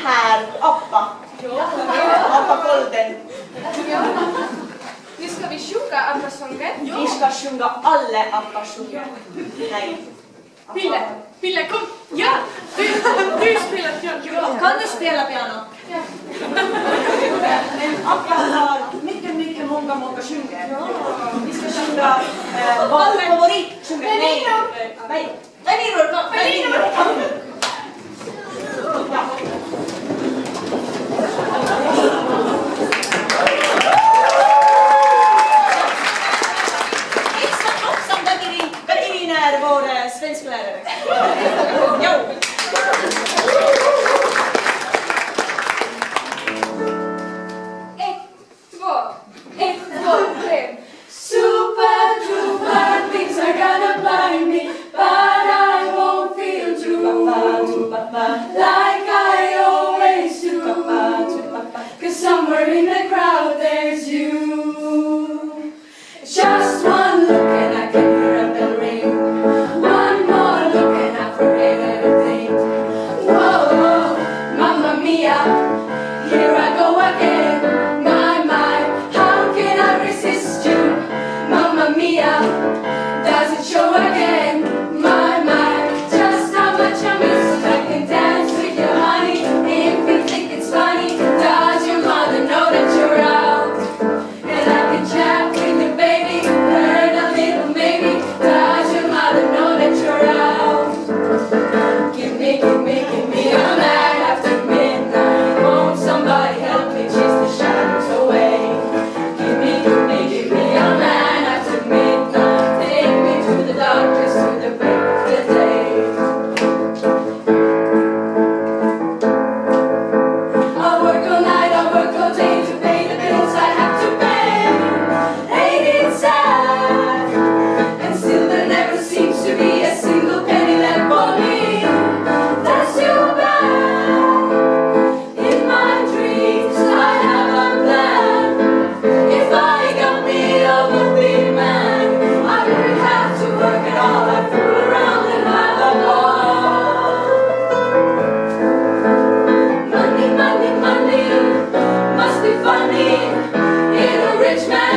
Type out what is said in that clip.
här Appa. Appa Golden. Nu ska vi sjunga Appa-sången. Vi ska sjunga alla Appa-sånger. Nej. Pille, kom! Ja! Du spelar piano. Kan du spela piano? Ja. Men Appa har mycket många sånger. Vi ska sjunga vår favoritsånger. Nej. Veniror. Ja. Karin är vår svensklärare. Jo. 1, 2, 3. Super duper things are gonna blind me, but I won't feel true like I always do. 'Cause somewhere in the crowd there's you. Just one look and I can hear a bell ring. One more look and I forget everything. Whoa, mamma mia, here I go again. My, how can I resist you? Mamma mia, does it show again? My, just how much I miss. I can dance with you, honey, if you think it's funny. Does your mother know that you're out? And I can chat with you, baby, learn a little maybe. Does your mother know that you're out? Give me a man after midnight. Won't somebody help me chase the shadows away? Give me a man after midnight. Take me to the darkness, to the break of the day. I work all night, I work all day to pay the bills I have to pay. Ain't it sad? And still there never seems to be a single penny left for me. That's too bad. In my dreams I have a plan. If I got me a wealthy man, I wouldn't have to work at all. I'd fool around and have a ball. Money must be funny in a rich man.